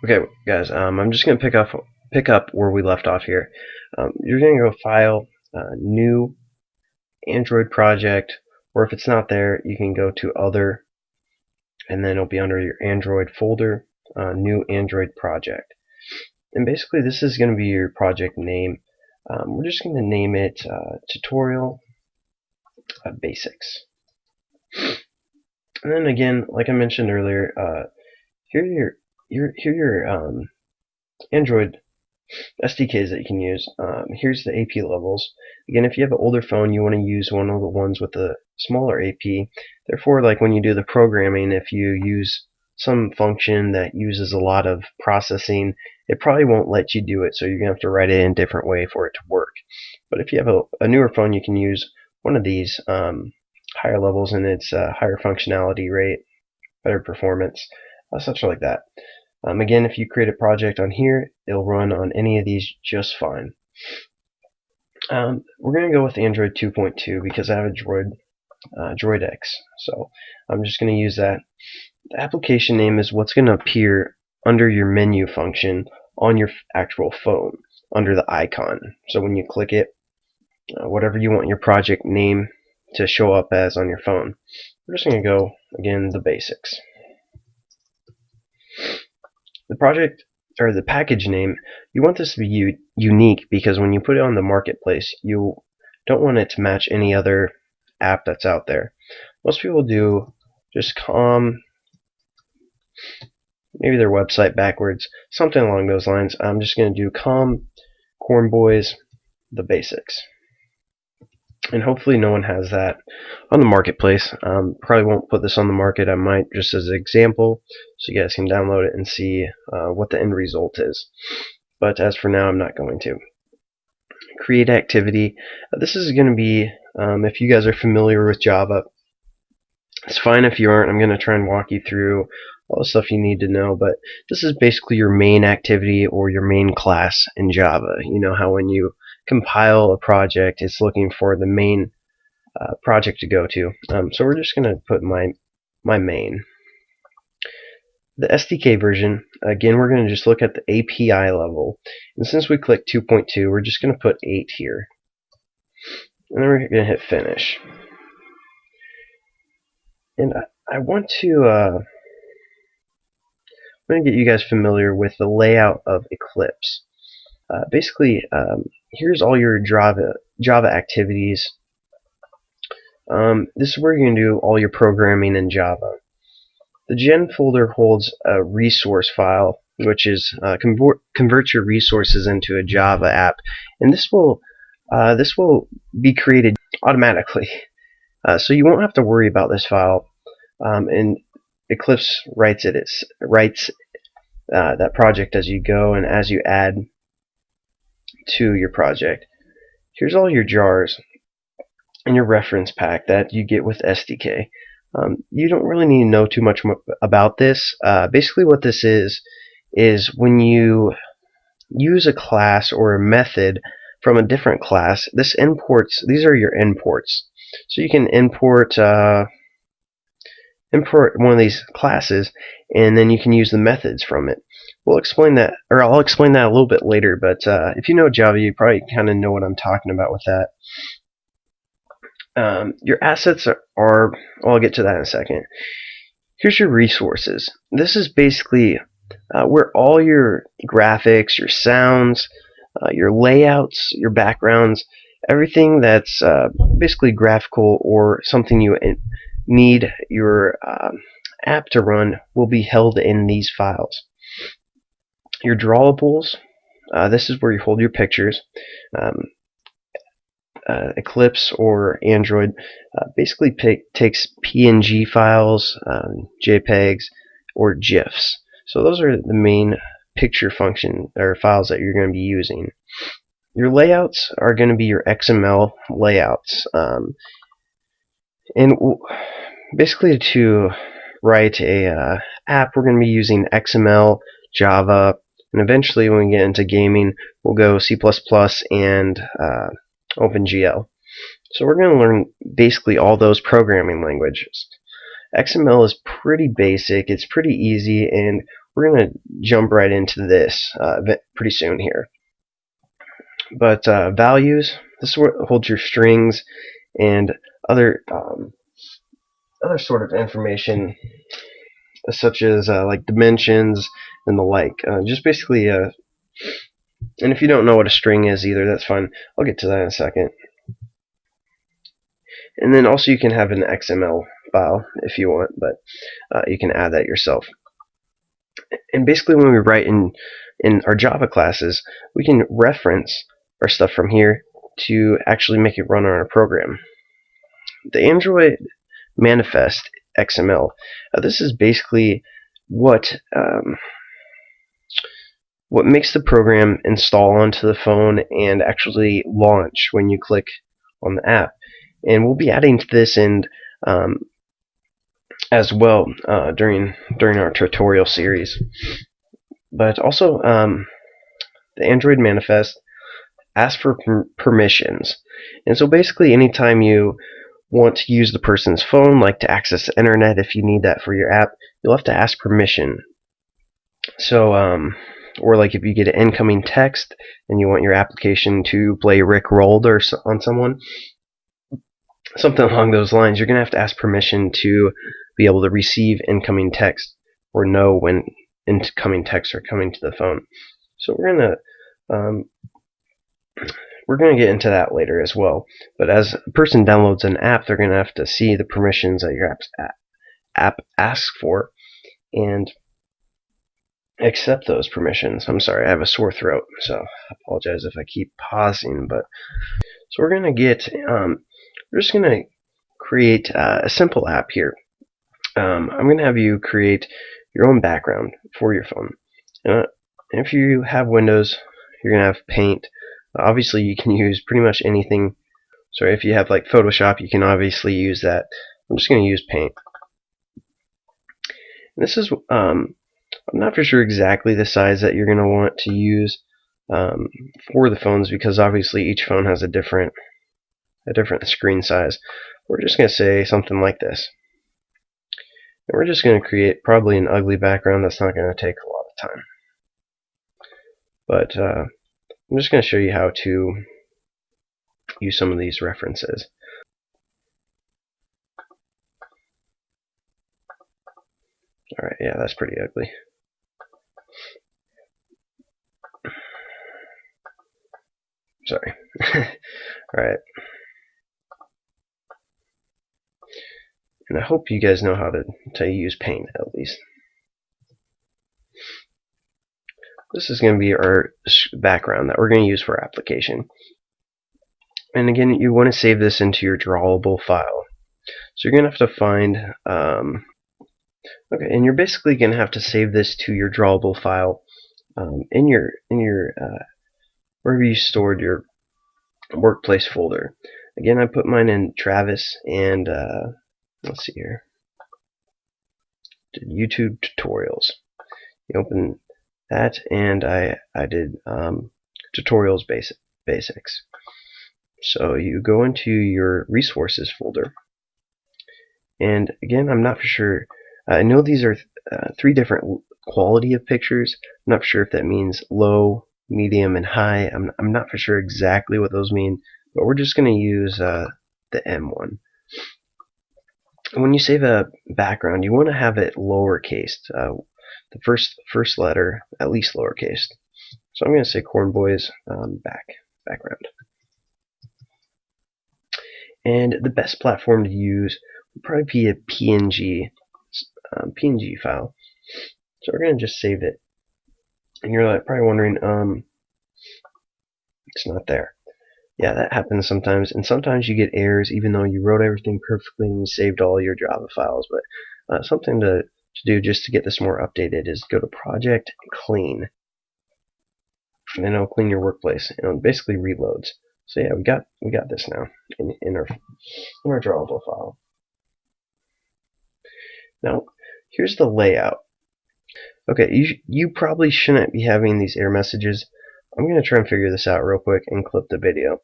Okay, guys, I'm just gonna pick up where we left off here. You're gonna go File, New Android Project, or if it's not there, you can go to Other, and then it'll be under your Android folder, New Android Project. And basically, this is gonna be your project name. We're just gonna name it Tutorial Basics. And then again, like I mentioned earlier, here are your Android SDKs that you can use. Here's the AP levels. Again, if you have an older phone, you want to use one of the ones with the smaller AP. Therefore, like when you do the programming, if you use some function that uses a lot of processing, it probably won't let you do it, so you're going to have to write it in a different way for it to work. But if you have a newer phone, you can use one of these higher levels, and it's higher functionality rate, better performance, such like that. Again, if you create a project on here, it'll run on any of these just fine. We're going to go with Android 2.2 because I have a Droid X, so I'm just going to use that. The application name is what's going to appear under your menu function on your actual phone, under the icon. So when you click it, whatever you want your project name to show up as on your phone. We're just going to go, again, the basics. The project or the package name, you want this to be unique because when you put it on the marketplace, you don't want it to match any other app that's out there. Most people do just maybe their website backwards, something along those lines. I'm just going to do Corn Boys, the basics. And hopefully no one has that on the marketplace. Probably won't put this on the market. I might just as an example, so you guys can download it and see what the end result is. But as for now, I'm not going to. Create activity. This is going to be, if you guys are familiar with Java, it's fine if you aren't. I'm going to try and walk you through all the stuff you need to know, but this is basically your main activity or your main class in Java. You know how when you compile a project, it's looking for the main project to go to. So we're just going to put my main. The SDK version, again, we're going to just look at the API level. And since we clicked 2.2, we're just going to put 8 here. And then we're going to hit finish. And I want to I'm going to get you guys familiar with the layout of Eclipse. Basically, here's all your Java activities. This is where you're going to do all your programming in Java. The Gen folder holds a resource file, which is convert your resources into a Java app, and this will be created automatically. So you won't have to worry about this file. And Eclipse writes that project as you go and as you add to your project. Here's all your jars and your reference pack that you get with SDK. You don't really need to know too much about this. Basically what this is when you use a class or a method from a different class, these are your imports. So you can import one of these classes, and then you can use the methods from it. We'll explain that, or I'll explain that a little bit later, but if you know Java, you probably kind of know what I'm talking about with that. Your assets are, I'll get to that in a second. Here's your resources. This is basically where all your graphics, your sounds, your layouts, your backgrounds, everything that's basically graphical or something you need your app to run will be held in these files. Your drawables, this is where you hold your pictures. Eclipse or Android basically takes PNG files, JPEGs, or GIFs. So those are the main picture function or files that you're going to be using. Your layouts are going to be your XML layouts. And basically to write a app, we're going to be using XML, Java, and eventually when we get into gaming, we'll go C++ and OpenGL. So we're going to learn basically all those programming languages. XML is pretty basic, it's pretty easy, and we're going to jump right into this pretty soon here. But values, this is what holds your strings and other sort of information, such as like dimensions and the like. Just basically, and if you don't know what a string is either, that's fine. I'll get to that in a second. And then also you can have an XML file if you want, but you can add that yourself. And basically when we write in our Java classes, we can reference our stuff from here to actually make it run on our program. The Android manifest XML, this is basically what makes the program install onto the phone and actually launch when you click on the app. And we'll be adding to this in as well during our tutorial series. But also, the Android manifest asks for permissions. And so basically, anytime you want to use the person's phone, like to access the internet, if you need that for your app, you'll have to ask permission. So, or like if you get an incoming text and you want your application to play Rick Rolled or on someone, something along those lines, you're going to have to ask permission to be able to receive incoming text or know when incoming texts are coming to the phone. So we're going to get into that later as well. But as a person downloads an app, they're going to have to see the permissions that your app asks for and accept those permissions. I'm sorry, I have a sore throat, so I apologize if I keep pausing. But so we're going to get we're just going to create a simple app here. I'm going to have you create your own background for your phone. If you have Windows, you're going to have Paint. Obviously, you can use pretty much anything. So if you have like Photoshop, you can obviously use that. I'm just going to use Paint. And this is I'm not for sure exactly the size that you're going to want to use for the phones, because obviously each phone has a different screen size. We're just going to say something like this. And we're just going to create probably an ugly background that's not going to take a lot of time. But I'm just going to show you how to use some of these references. Alright, yeah, that's pretty ugly. Sorry. Alright. And I hope you guys know how to use Paint at least. This is going to be our background that we're going to use for our application. And again, you want to save this into your drawable file. So you're going to have to find, okay, and you're basically going to have to save this to your drawable file in your wherever you stored your workplace folder. Again, I put mine in Travis, and let's see here, did YouTube tutorials. You open that, and I did tutorials basics. So you go into your resources folder, and again, I'm not for sure. I know these are 3 different quality of pictures. I'm not for sure if that means low, medium, and high. I'm not for sure exactly what those mean, but we're just going to use the M1. When you save a background, you want to have it lowercase. The first letter at least lowercase. So I'm going to say Corn Boys background. And the best platform to use would probably be a PNG file. So we're going to just save it. And you're like probably wondering, it's not there. Yeah, that happens sometimes. And sometimes you get errors even though you wrote everything perfectly and you saved all your Java files. But something to do just to get this more updated is go to Project Clean. And then it'll clean your workplace. And it basically reloads. So yeah, we got this now in our drawable file. Now, here's the layout. Okay, you probably shouldn't be having these error messages. I'm going to try and figure this out real quick and clip the video.